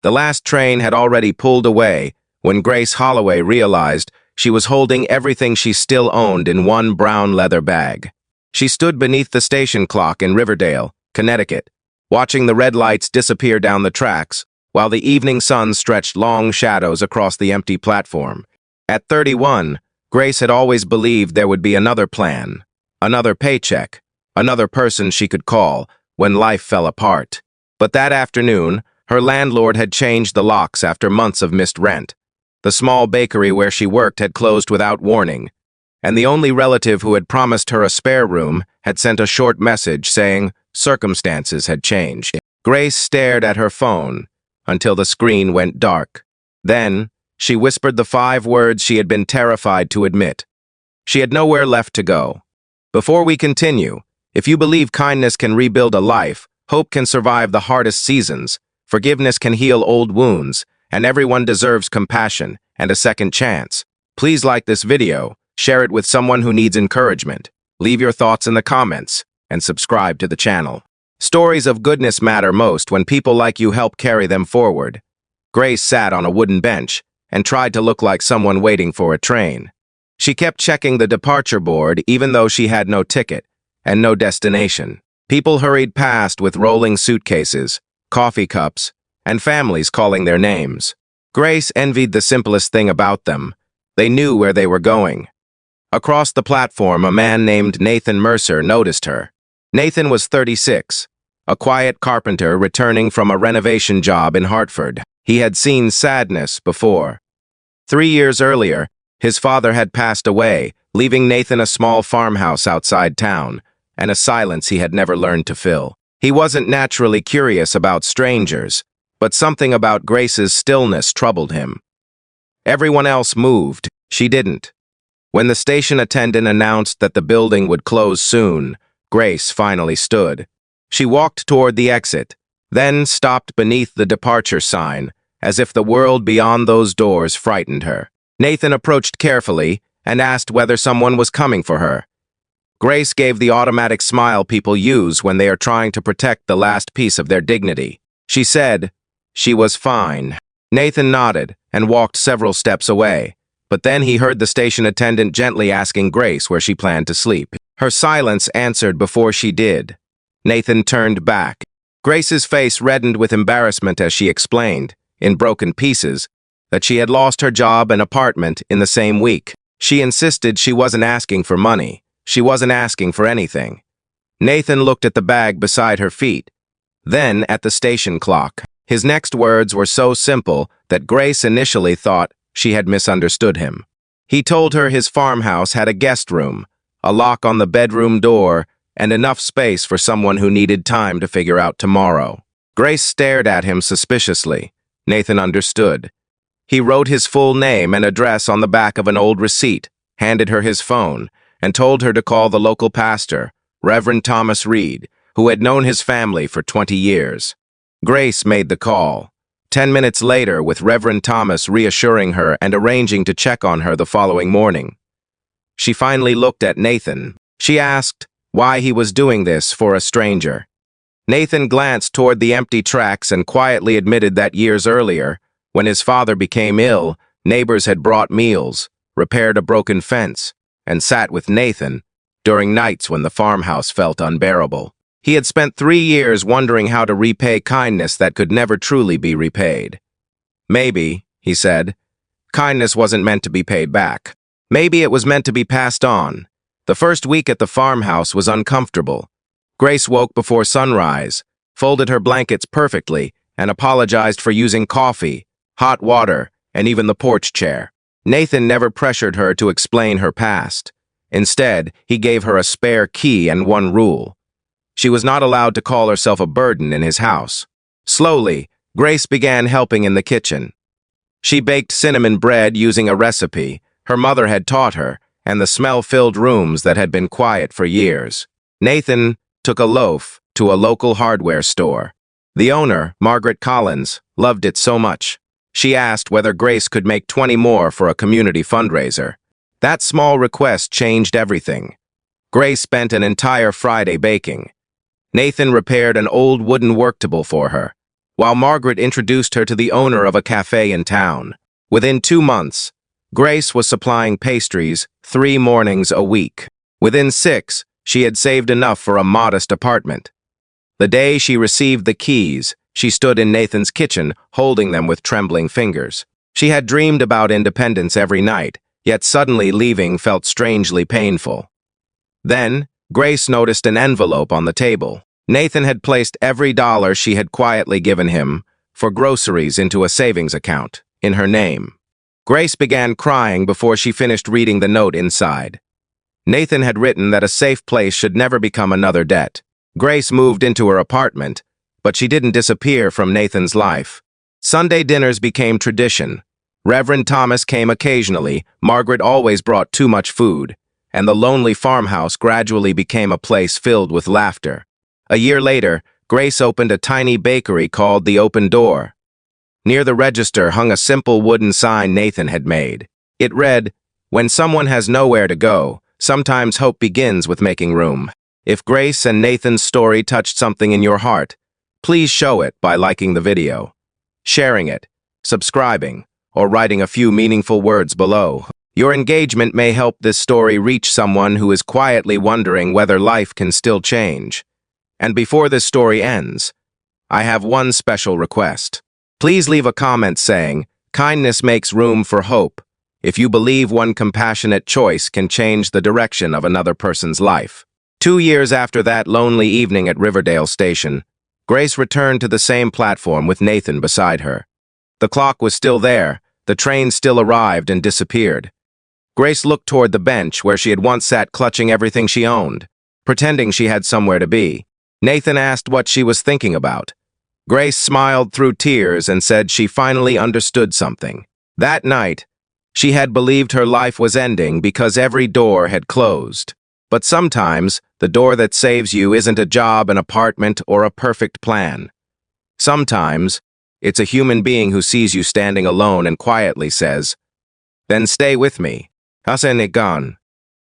The last train had already pulled away when Grace Holloway realized she was holding everything she still owned in one brown leather bag. She stood beneath the station clock in Riverdale, Connecticut, watching the red lights disappear down the tracks while the evening sun stretched long shadows across the empty platform. At 31, Grace had always believed there would be another plan, another paycheck, another person she could call when life fell apart. But that afternoon, her landlord had changed the locks after months of missed rent. The small bakery where she worked had closed without warning, and the only relative who had promised her a spare room had sent a short message saying circumstances had changed. Grace stared at her phone until the screen went dark. Then, she whispered the 5 words she had been terrified to admit. She had nowhere left to go. Before we continue, if you believe kindness can rebuild a life, hope can survive the hardest seasons, forgiveness can heal old wounds, and everyone deserves compassion and a second chance, please like this video, share it with someone who needs encouragement, leave your thoughts in the comments, and subscribe to the channel. Stories of goodness matter most when people like you help carry them forward. Grace sat on a wooden bench and tried to look like someone waiting for a train. She kept checking the departure board even though she had no ticket and no destination. People hurried past with rolling suitcases, coffee cups, and families calling their names. Grace envied the simplest thing about them. They knew where they were going. Across the platform, a man named Nathan Mercer noticed her. Nathan was 36, a quiet carpenter returning from a renovation job in Hartford. He had seen sadness before. 3 years earlier, his father had passed away, leaving Nathan a small farmhouse outside town, and a silence he had never learned to fill. He wasn't naturally curious about strangers, but something about Grace's stillness troubled him. Everyone else moved, she didn't. When the station attendant announced that the building would close soon, Grace finally stood. She walked toward the exit, then stopped beneath the departure sign, as if the world beyond those doors frightened her. Nathan approached carefully and asked whether someone was coming for her. Grace gave the automatic smile people use when they are trying to protect the last piece of their dignity. She said she was fine. Nathan nodded and walked several steps away, but then he heard the station attendant gently asking Grace where she planned to sleep. Her silence answered before she did. Nathan turned back. Grace's face reddened with embarrassment as she explained, in broken pieces, that she had lost her job and apartment in the same week. She insisted she wasn't asking for money. She wasn't asking for anything. Nathan looked at the bag beside her feet, then at the station clock. His next words were so simple that Grace initially thought she had misunderstood him. He told her his farmhouse had a guest room, a lock on the bedroom door, and enough space for someone who needed time to figure out tomorrow. Grace stared at him suspiciously. Nathan understood. He wrote his full name and address on the back of an old receipt, handed her his phone, and told her to call the local pastor, Reverend Thomas Reed, who had known his family for 20 years. Grace made the call. 10 minutes later, with Reverend Thomas reassuring her and arranging to check on her the following morning. She finally looked at Nathan. She asked why he was doing this for a stranger. Nathan glanced toward the empty tracks and quietly admitted that years earlier, when his father became ill, neighbors had brought meals, repaired a broken fence, and sat with Nathan during nights when the farmhouse felt unbearable. He had spent 3 years wondering how to repay kindness that could never truly be repaid. Maybe, he said, kindness wasn't meant to be paid back. Maybe it was meant to be passed on. The first week at the farmhouse was uncomfortable. Grace woke before sunrise, folded her blankets perfectly, and apologized for using coffee, hot water, and even the porch chair. Nathan never pressured her to explain her past. Instead, he gave her a spare key and one rule. She was not allowed to call herself a burden in his house. Slowly, Grace began helping in the kitchen. She baked cinnamon bread using a recipe her mother had taught her, and the smell-filled rooms that had been quiet for years. Nathan took a loaf to a local hardware store. The owner, Margaret Collins, loved it so much. She asked whether Grace could make 20 more for a community fundraiser. That small request changed everything. Grace spent an entire Friday baking. Nathan repaired an old wooden worktable for her, while Margaret introduced her to the owner of a cafe in town. Within 2 months, Grace was supplying pastries 3 mornings a week. Within 6, she had saved enough for a modest apartment. The day she received the keys, she stood in Nathan's kitchen, holding them with trembling fingers. She had dreamed about independence every night, yet suddenly leaving felt strangely painful. Then, Grace noticed an envelope on the table. Nathan had placed every dollar she had quietly given him for groceries into a savings account in her name. Grace began crying before she finished reading the note inside. Nathan had written that a safe place should never become another debt. Grace moved into her apartment, but she didn't disappear from Nathan's life. Sunday dinners became tradition. Reverend Thomas came occasionally, Margaret always brought too much food, and the lonely farmhouse gradually became a place filled with laughter. A year later, Grace opened a tiny bakery called The Open Door. Near the register hung a simple wooden sign Nathan had made. It read, "When someone has nowhere to go, sometimes hope begins with making room." If Grace and Nathan's story touched something in your heart, please show it by liking the video, sharing it, subscribing, or writing a few meaningful words below. Your engagement may help this story reach someone who is quietly wondering whether life can still change. And before this story ends, I have one special request. Please leave a comment saying, "Kindness makes room for hope," if you believe one compassionate choice can change the direction of another person's life. 2 years after that lonely evening at Riverdale Station, Grace returned to the same platform with Nathan beside her. The clock was still there, the train still arrived and disappeared. Grace looked toward the bench where she had once sat clutching everything she owned, pretending she had somewhere to be. Nathan asked what she was thinking about. Grace smiled through tears and said she finally understood something. That night, she had believed her life was ending because every door had closed. But sometimes, the door that saves you isn't a job, an apartment, or a perfect plan. Sometimes, it's a human being who sees you standing alone and quietly says, "Then stay with me. Hasenigan."